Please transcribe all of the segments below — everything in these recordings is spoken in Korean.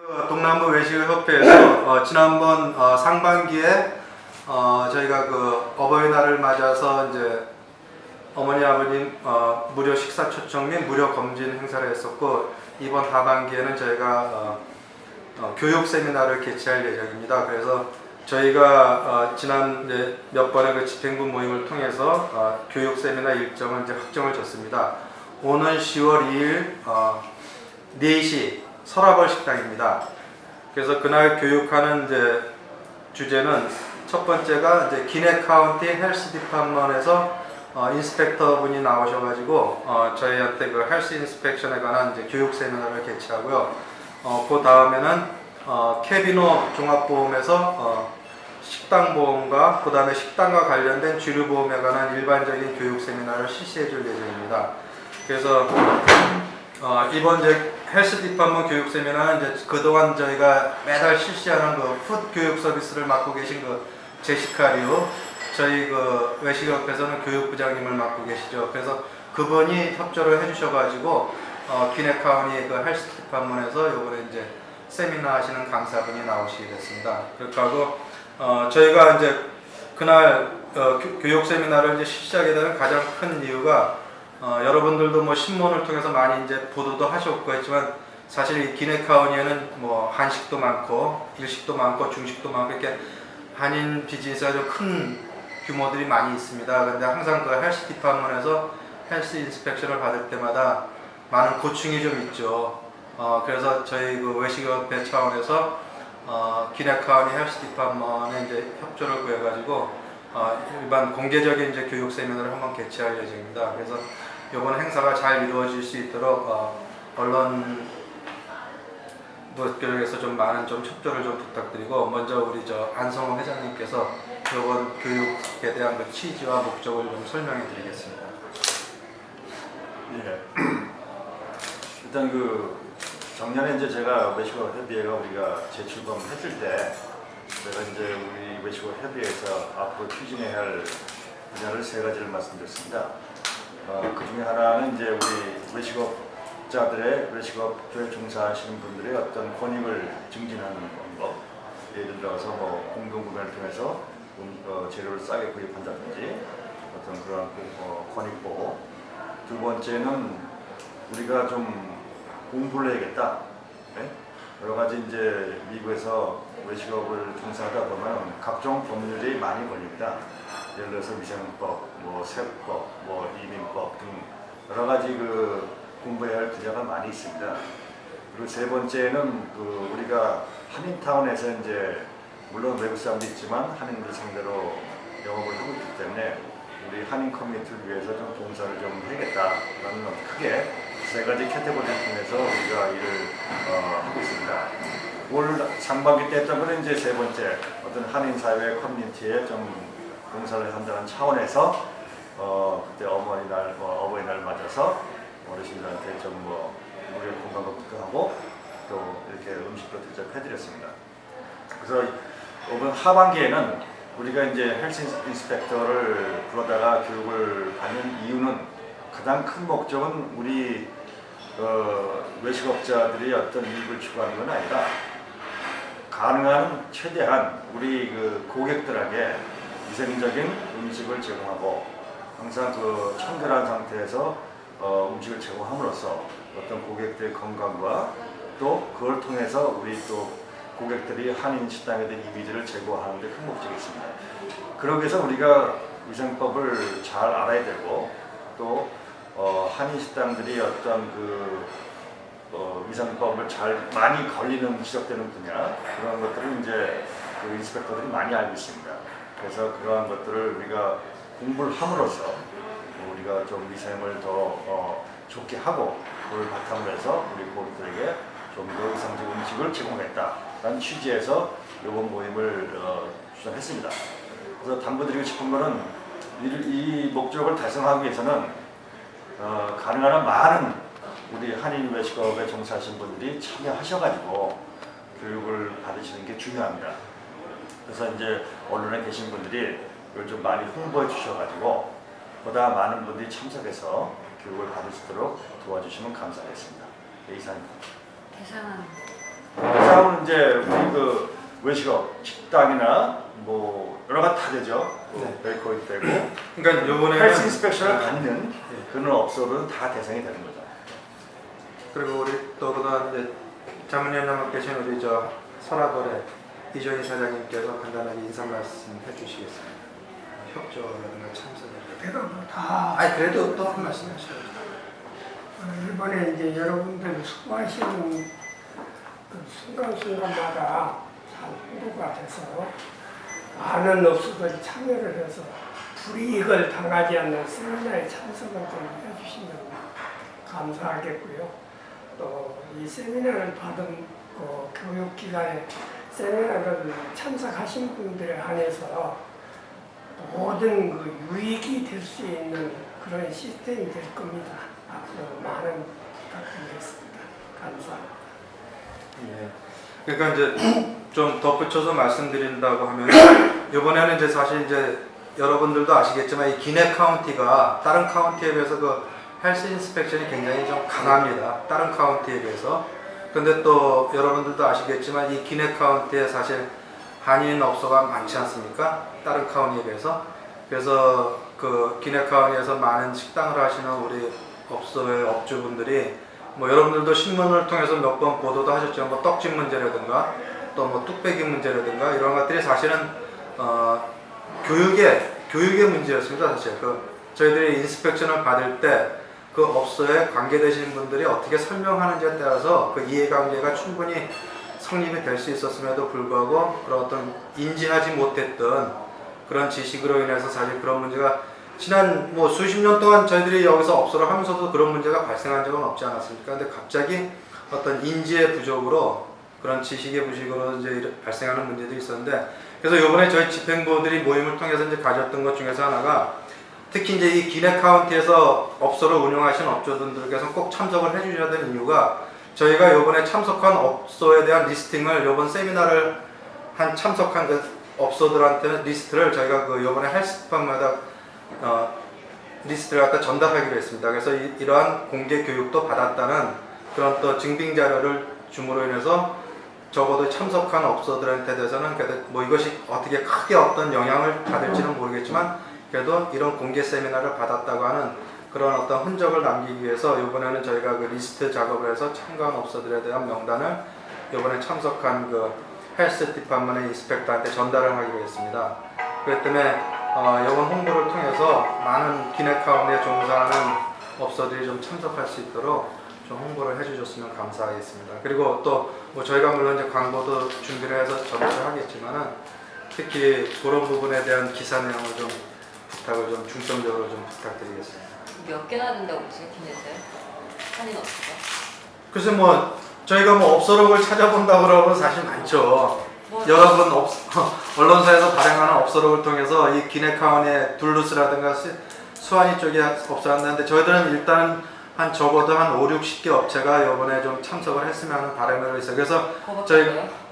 동남부 외식협회에서 지난번 상반기에 저희가 그 어버이날을 맞아서 이제 어머니 아버님 무료 식사 초청 및 무료 검진 행사를 했었고, 이번 하반기에는 저희가 교육 세미나를 개최할 예정입니다. 그래서 저희가 지난 이제 몇 번의 그 집행부 모임을 통해서 교육 세미나 일정을 이제 확정을 줬습니다. 오는 10월 2일 4시 서라벌 식당입니다. 그래서 그날 교육하는 이제 주제는 첫 번째가 이제 기내 카운티 헬스 디파먼에서 인스펙터 분이 나오셔가지고 저희한테 그 헬스 인스펙션에 관한 이제 교육 세미나를 개최하고요. 그 다음에는 캐비노 종합보험에서 식당 보험과 그 다음에 식당과 관련된 주류 보험에 관한 일반적인 교육 세미나를 실시해 줄 예정입니다. 그래서 이번 이제 헬스 디파먼 교육 세미나는 이제 그동안 저희가 매달 실시하는 그 푸드 교육 서비스를 맡고 계신 그 제시카 리우, 저희 그 외식협회에서는 교육부장님을 맡고 계시죠. 그래서 그분이 협조를 해주셔가지고 기내 카운티 그 헬스 디파먼에서 이번에 이제 세미나 하시는 강사분이 나오시게 됐습니다. 그렇고 저희가 이제 그날 교육 세미나를 이제 실시하게 되는 가장 큰 이유가 여러분들도 뭐 신문을 통해서 많이 이제 보도도 하셨고 했지만, 사실 이 기내 카운티에는 뭐 한식도 많고 일식도 많고 중식도 많고 이렇게 한인 비즈니스가 좀 큰 규모들이 많이 있습니다. 그런데 항상 그 헬스 디파먼에서 헬스 인스펙션을 받을 때마다 많은 고충이 좀 있죠. 그래서 저희 그 외식협회 차원에서 기내 카운티 헬스 디파먼에 이제 협조를 구해가지고 일반 공개적인 이제 교육 세미나를 한번 개최할 예정입니다. 그래서 이번 행사가 잘 이루어질 수 있도록 언론 쪽에서 좀 많은 좀 협조를 좀 부탁드리고, 먼저 우리 안성호 회장님께서 이번 교육에 대한 그 취지와 목적을 좀 설명해 드리겠습니다. 예. 일단 그 작년에 이제 제가 외식업 협의회가 우리가 재출범했을 때, 제가 이제 우리 외식업 협의회에서 앞으로 추진해야 할 분야를 3가지를 말씀드렸습니다. 그 중에 하나는 이제 우리 외식업자들의 외식업에 종사하시는 분들의 어떤 권익을 증진하는 방법, 예를 들어서 뭐 공동구매를 통해서 재료를 싸게 구입한다든지 어떤 그런 권익 보호. 두 번째는 우리가 좀 공부를 해야겠다. 네? 여러 가지 이제 미국에서 외식업을 종사하다 보면 각종 법률이 많이 걸립니다. 예를 들어서 위생법, 뭐 세법, 뭐 이민법 등 여러 가지 그 공부해야 할 분야가 많이 있습니다. 그리고 세 번째는 그 우리가 한인타운에서 이제 물론 외국 사람도 있지만 한인들 상대로 영업을 하고 있기 때문에 우리 한인 커뮤니티를 위해서 좀 봉사를 좀 해야겠다라는 크게 3가지 캐테고리를 통해서 우리가 일을 하고 있습니다. 올 상반기 때 했던 것은 이제 3번째 어떤 한인 사회 커뮤니티에 좀 봉사를 한다는 차원에서 그때 어버이날 맞아서 어르신들한테 좀 무료 건강검진도 하고 또 이렇게 음식도 대접해드렸습니다. 그래서 이번 하반기에는 우리가 이제 헬스 인스펙터를 불러다가 교육을 받는 이유는 가장 큰 목적은 우리 외식업자들이 어떤 이익을 추구하는 건 아니라 가능한 최대한 우리 그 고객들에게 위생적인 음식을 제공하고 항상 그 청결한 상태에서 음식을 제공함으로써 어떤 고객들의 건강과 또 그걸 통해서 우리 또 고객들이 한인 식당에 대한 이미지를 제고하는 데 큰 목적이 있습니다. 그러기 위해서 우리가 위생법을 잘 알아야 되고 또 한인 식당들이 어떤 그 위생법을 잘 많이 걸리는 지적되는 분야 그런 것들을 이제 그 인스펙터들이 많이 알고 있습니다. 그래서 그러한 것들을 우리가 공부를 함으로써 우리가 좀 위생을 더 좋게 하고 그걸 바탕으로 해서 우리 고객들에게 좀 더 이상적 음식을 제공했다라는 취지에서 이번 모임을 주장했습니다. 그래서 당부드리고 싶은 것은 이 목적을 달성하기 위해서는 가능한 한 많은 우리 한인 외식업에 종사하시는 분들이 참여하셔가지고 교육을 받으시는 게 중요합니다. 그래서 이제 언론에 계신 분들이 이걸 좀 많이 홍보해 주셔가지고 보다 많은 분들이 참석해서 교육을 받을 수 있도록 도와주시면 감사하겠습니다. 네, 이상입니다. 대상은 다음은 이제 우리 그 외식업 식당이나 뭐 여러 가지 다 되죠. 네. 베이커리 되고 그러니까 요번에는 헬스 인스펙션을 받는 예. 그런 업소들은 다 대상이 되는 거죠. 그리고 우리 또 그다음 이제 자문위원장 계신 우리 저 설화거래 이종희 사장님께서 간단하게 인사 말씀 해주시겠습니다. 협조라든가 참석을. 제가 뭐다 아니 그래도 또 한 말씀 하셔야죠. 이번에 이제 여러분들 수고하시는 그 순간순간마다 잘 홍보가 돼서 많은 업소들이 참여를 해서 불이익을 당하지 않는 세미나에 참석을 좀 해주시면 감사하겠고요. 또 이 세미나를 받은 그 교육기관에 세미나를 참석하신 분들에 한해서 모든 그 유익이 될 수 있는 그런 시스템이 될 겁니다. 앞으로 많은 부탁드리겠습니다. 감사합니다. 예. 그러니까 이제 좀 덧붙여서 말씀드린다고 하면 이번에는 이제 사실 이제 여러분들도 아시겠지만 이 기내 카운티가 다른 카운티에 비해서 그 헬스 인스펙션이 굉장히 좀 강합니다. 다른 카운티에 비해서. 근데 또 여러분들도 아시겠지만 이 기내 카운티에 사실 한인 업소가 많지 않습니까? 다른 카운티에 비해서. 그래서 그 기내 카운티에서 많은 식당을 하시는 우리 업소의 업주분들이 뭐 여러분들도 신문을 통해서 몇 번 보도도 하셨지만 뭐 떡집 문제라든가 또 뭐 뚝배기 문제라든가 이런 것들이 사실은 교육의 문제였습니다. 사실 저희들이 인스펙션을 받을 때 그 업소에 관계되시는 분들이 어떻게 설명하는지에 따라서 그 이해관계가 충분히 성립이 될 수 있었음에도 불구하고 그런 어떤 인지하지 못했던 그런 지식으로 인해서 사실 그런 문제가 지난 뭐 수십 년 동안 저희들이 여기서 업소를 하면서도 그런 문제가 발생한 적은 없지 않았습니까? 근데 갑자기 어떤 인지의 부족으로 그런 지식의 부족으로 이제 발생하는 문제들이 있었는데 그래서 이번에 저희 집행부들이 모임을 통해서 이제 가졌던 것 중에서 하나가 특히 이제 이 기내 카운티에서 업소를 운영하시는 업주분들께서 꼭 참석을 해주셔야 되는 이유가 저희가 이번에 참석한 업소에 대한 리스팅을 이번 세미나를 한 참석한 그 업소들한테는 리스트를 저희가 그 이번에 헬스판마다 리스트를 갖다 전달하기로 했습니다. 그래서 이러한 공개 교육도 받았다는 그런 또 증빙 자료를 줌으로 인해서 적어도 참석한 업소들한테 대해서는 그래도 뭐 이것이 어떻게 크게 어떤 영향을 받을지는 모르겠지만 그래도 이런 공개 세미나를 받았다고 하는 그런 어떤 흔적을 남기기 위해서 이번에는 저희가 그 리스트 작업을 해서 참가한 업소들에 대한 명단을 이번에 참석한 그 헬스 디파트먼의 인스펙터한테 전달을 하기로 했습니다. 그렇기 때문에 이번 홍보를 통해서 많은 기내 카운티에 종사하는 업소들이 좀 참석할 수 있도록 좀 홍보를 해주셨으면 감사하겠습니다. 그리고 또 뭐 저희가 물론 이제 광고도 준비를 해서 전달을 하겠지만은 특히 그런 부분에 대한 기사 내용을 좀 부탁을 좀 중점적으로 좀 부탁드리겠습니다. 몇 개나 된다고 지금 기내세요? 한인 업소가? 글쎄 뭐 저희가 뭐 업소록을 찾아본다고 그러면 사실 많죠. 여러 번 언론사에서 발행하는 업소록을 통해서 이 기내 카운티의 둘루스라든가 수완이 쪽에 업소한다는데 저희들은 일단 한 적어도 한 5, 60개 업체가 이번에 좀 참석을 했으면 하는 바람으로 있어요. 그래서 저희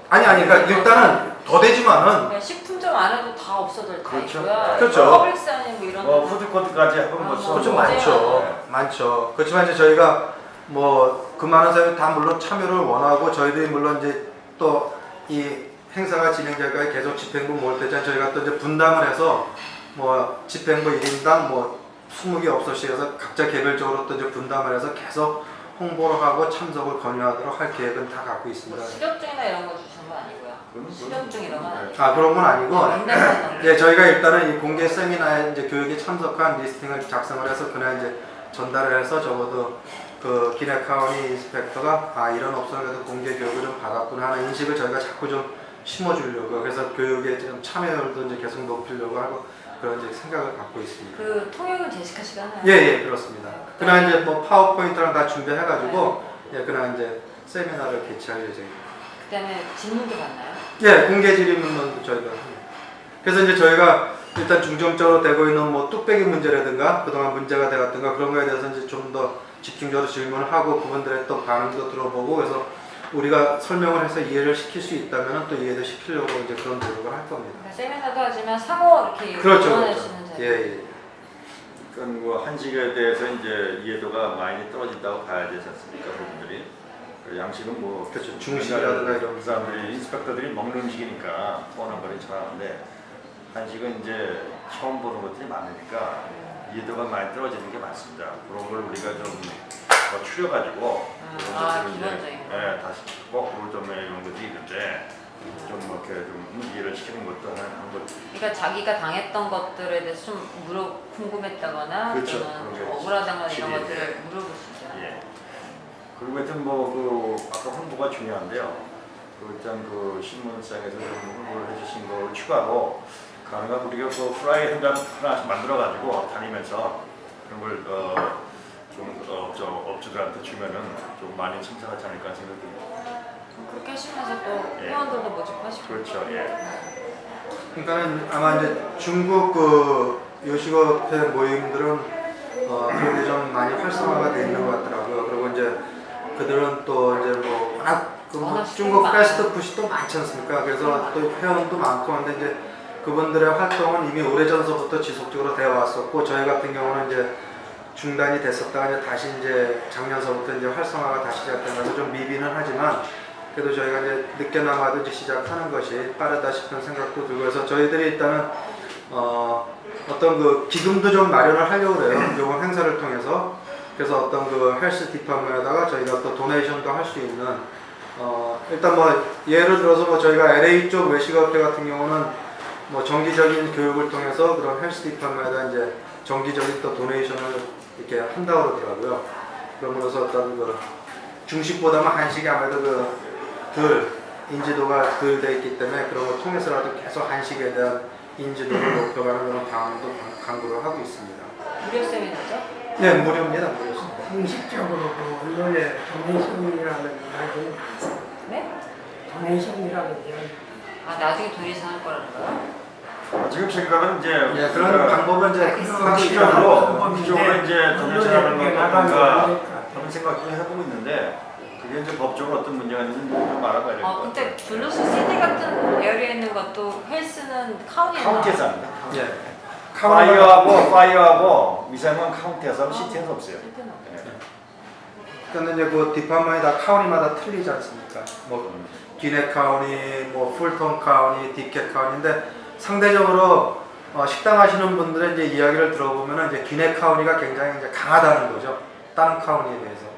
그러니까 일단은 더 되지만은 식품점 안에도 다 업소들 다 그렇죠. 있고요. 그렇죠. 퍼블릭스 아니 뭐 이런 푸드코트까지 하면 벌써 좀 맞아요. 많죠. 그렇지만 이제 저희가 뭐 그 많은 사람이 다 물론 참여를 원하고 저희들이 물론 이제 또 이 행사가 진행될까지 계속 집행부 모을 때잖아요. 저희가 또 이제 분담을 해서 뭐 집행부 1인당 뭐 20개 업소씩에서 각자 개별적으로 또 이제 분담을 해서 계속 홍보를 하고 참석을 권유하도록 할 계획은 다 갖고 있습니다. 뭐 수료증이나 이런 거 주시는 건 아니고요. 수료증 이런 건 아니고. 그런 건 아니고 인증만 예, 저희가 일단은 이 공개 세미나에 이제 교육에 참석한 리스팅을 작성을 해서 그날 이제 전달을 해서 적어도 그 기내 카운티 인스펙터가 이런 업소에도 공개 교육을 좀 받았구나 하는 인식을 저희가 자꾸 좀 심어주려고 그래서 교육에 좀 참여율도 이제 계속 높이려고 하고 그런 이제 생각을 갖고 있습니다. 그 통역은 제시카 씨가 하나요? 예, 그렇습니다. 그날 이제 뭐 파워포인트랑 다 준비해가지고 예, 그날 이제 세미나를 개최할 예정입니다. 그다음에 질문도 받나요? 예, 공개 질문도 저희가 합니다. 그래서 이제 저희가 일단 중점적으로 되고 있는 뭐 뚝배기 문제라든가 그동안 문제가 되었던가 그런 거에 대해서 이제 좀 더 집중적으로 질문을 하고 그분들의 또 반응도 들어보고 그래서 우리가 설명을 해서 이해를 시킬 수 있다면 또 이해를 시키려고 이제 그런 노력을 할 겁니다. 그러니까 세미나도 하지만 상호 이렇게 그렇죠. 응원해주시는 자리. 예. 그러니까 뭐 한식에 대해서 이제 이해도가 많이 떨어진다고 봐야 되지 않습니까, 그분들이? 그 양식은 뭐 그렇죠. 중식이라든가 이런 그 사람들이 인스펙터들이 먹는 음식이니까 뻔한 거는 잘 아는데 한식은 이제 처음 보는 것들이 많으니까 이해도가 많이 떨어지는 게 많습니다. 그런 걸 우리가 좀 더 추려가지고 기본적인 거. 예, 다시 거꾸로 좀 이런 것들이 있는데 좀 이렇게 좀 이해를 시키는 것도 하는 것. 그러니까 자기가 당했던 것들에 대해서 좀 궁금했다거나 그렇죠. 또는 그런 게 억울하다거나 이런 확실히, 것들을 물어보시죠. 예. 그리고 하여튼 뭐 그 아까 홍보가 중요한데요. 그 일단 그 신문상에서 좀 홍보를 해주신 거 추가로 가능한 우리가 그 프라이 한 장 하나씩 만들어가지고 다니면서 그런 걸 업주들한테 주면은 좀 많이 참석하지 않을까 생각이 듭니다. 그렇게 하시면서 또 예. 회원들도 모집하시고. 그렇죠. 예. 그러니까는 아마 이제 중국 그 요식업회 모임들은 그런 게 좀 많이 활성화가 돼 있는 것 같더라고요. 그리고 이제 그들은 또 이제 뭐 중국 패스트푸드도 또 많지 않습니까? 그래서 또 회원도 많고 한데 이제 그분들의 활동은 이미 오래전서부터 지속적으로 되어 왔었고 저희 같은 경우는 이제 중단이 됐었다가 이제 다시 이제 작년서부터 이제 활성화가 다시 시작되면서 좀 미비는 하지만 그래도 저희가 이제 늦게나마도 이제 시작하는 것이 빠르다 싶은 생각도 들고 해서 저희들이 일단은 어떤 그 기금도 좀 마련을 하려고 그래요. 이번 행사를 통해서. 그래서 어떤 그 헬스 디파트먼트에다가 저희가 또 도네이션도 할 수 있는 일단 뭐 예를 들어서 뭐 저희가 LA 쪽 외식업체 같은 경우는 뭐 정기적인 교육을 통해서 그런 헬스 디파트먼트에다 이제 정기적인 또 도네이션을 이렇게 한다고 그러더라고요. 그러면서 어떤 그 중식보다는 한식이 아무래도 그 덜 인지도가 덜 돼 있기 때문에 그런 걸 통해서라도 계속 한식에 대한 인지도를 높여가는 그런 방안도 강구를 하고 있습니다. 무료 세미나죠? 네, 무료입니다. 무료입니다. 공식적으로 그 언론에 도네이션이라는 이야기는 네? 도네이션이라는 이야기. 나중에 도네이션 할 거라는 거요? 지금 생각은 이제 예, 그런 방법은 이제 기적으로 이제 도네이션하는 건 어떤가 하니까. 하는 생각도 해보고 있는데 그게 이제 법적으로 어떤 문제가 있는지 좀 알아봐야 될 것 같아요. 근데 블루스 시티 같은 에어리에 있는 것도 헬스는 카운티에서 합니다. 예. 파이어하고 미사일만 카운티에서 시티에서 없어요. 시티는 없어요. 예. 그런데 이제 그 디파트먼이 다 카운티마다 틀리지 않습니까? 뭐 기네 카운티, 뭐 풀톤 카운티, 디켓 카운티인데 상대적으로 식당 하시는 분들의 이제 이야기를 들어보면은 이제 기네 카운티가 굉장히 이제 강하다는 거죠. 다른 카운티에 비해서.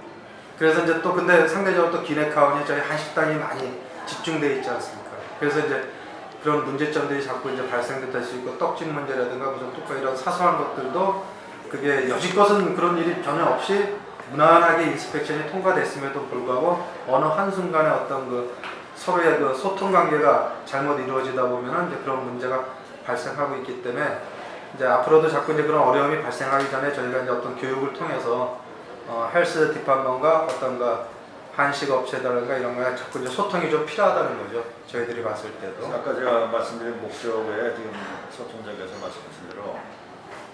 그래서 이제 또 근데 상대적으로 또 기네 카운티 저희 한식당이 많이 집중되어 있지 않습니까? 그래서 이제 그런 문제점들이 자꾸 이제 발생될 수 있고 떡집 문제라든가 무슨 뚜껑 이런 사소한 것들도 그게 여지껏은 그런 일이 전혀 없이 무난하게 인스펙션이 통과됐음에도 불구하고 어느 한순간에 어떤 그 서로의 그 소통 관계가 잘못 이루어지다 보면은 이제 그런 문제가 발생하고 있기 때문에 이제 앞으로도 자꾸 이제 그런 어려움이 발생하기 전에 저희가 이제 어떤 교육을 통해서 헬스 디파트먼트가 어떤 그 한식 업체들과 이런 거에 자꾸 이제 소통이 좀 필요하다는 거죠. 저희들이 봤을 때도. 아까 제가 말씀드린 목적에 지금 소통장에서 말씀하신 대로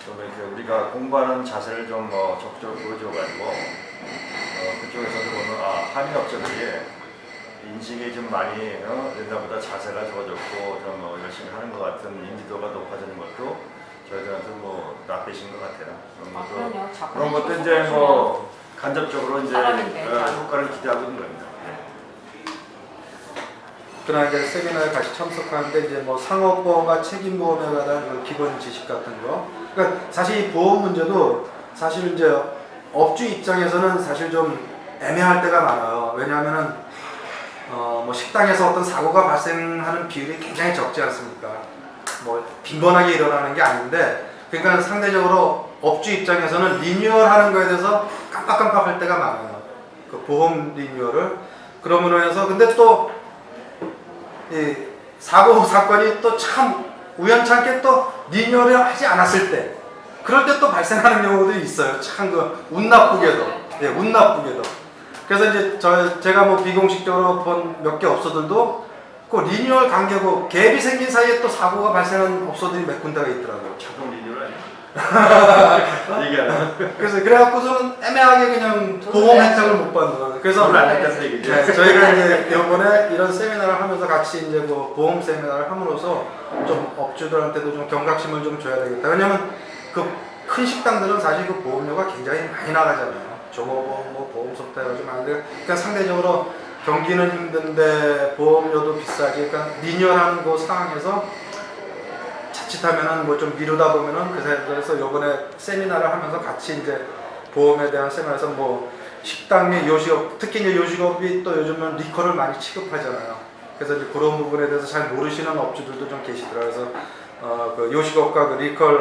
좀 이렇게 우리가 공부하는 자세를 좀 적극적으로 보여줘가지고 그쪽에서도 보면 한인 업체들이 인식이 좀 많이 옛날보다 자세가 좋아졌고 좀 열심히 하는 것 같은 인지도가 높아지는 것도 저희들한테 나쁘신 것 같아요. 그럼요. 그런 것도 이제 간접적으로 이제 사람인데. 효과를 기대하고 있는 겁니다. 그러나 이제 세미나에 같이 참석하는데 이제 뭐 상업보험과 책임보험에 관한 그 기본 지식 같은 거. 그러니까 사실 이 보험 문제도 사실 이제 업주 입장에서는 사실 좀 애매할 때가 많아요. 왜냐하면은 뭐 식당에서 어떤 사고가 발생하는 비율이 굉장히 적지 않습니까? 뭐 빈번하게 일어나는 게 아닌데, 그러니까 상대적으로 업주 입장에서는 리뉴얼하는 거에 대해서 깜빡깜빡할 때가 많아요. 그 보험 리뉴얼을. 그러므로 해서 근데 또 이 사고 사건이 또 참 우연찮게 또 리뉴얼을 하지 않았을 때, 그럴 때 또 발생하는 경우들이 있어요. 참 그 운 나쁘게도, 예, 운 나쁘게도. 그래서 이제 제가 뭐 비공식적으로 본 몇 개 업소들도 그 리뉴얼 관계고 갭이 생긴 사이에 또 사고가 발생한 업소들이 몇 군데가 있더라고요. 자동 리뉴얼 아니야? 얘기하는. 그래서 그래갖고서는 애매하게 그냥 보험 혜택을 못 받는 거예요. 그래서 안 했다는 얘기죠. 네, 저희가 이제 이번에 이런 세미나를 하면서 같이 이제 그 보험 세미나를 함으로써 좀 업주들한테도 좀 경각심을 좀 줘야 되겠다. 왜냐면 그 큰 식당들은 사실 그 보험료가 굉장히 많이 나가잖아요. 종업원 뭐 보험소부터 해가지고 많은데 그러니까 상대적으로 경기는 힘든데 보험료도 비싸지. 그러니까 리뉴얼하는 그 상황에서 자칫하면은 뭐 좀 미루다 보면은 그래서 요번에 세미나를 하면서 같이 이제 보험에 대한 세미나에서 뭐 식당 및 요식업, 특히 이제 요식업이 또 요즘은 리커를 많이 취급하잖아요. 그래서 이제 그런 부분에 대해서 잘 모르시는 업주들도 좀 계시더라고요. 그래서 그 요식업과 그 리커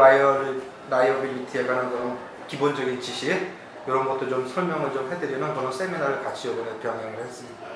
라이어빌리티에 관한 그런 기본적인 지식 이런 것도 좀 설명을 좀 해드리는 그런 세미나를 같이 이번에 병행을 했습니다.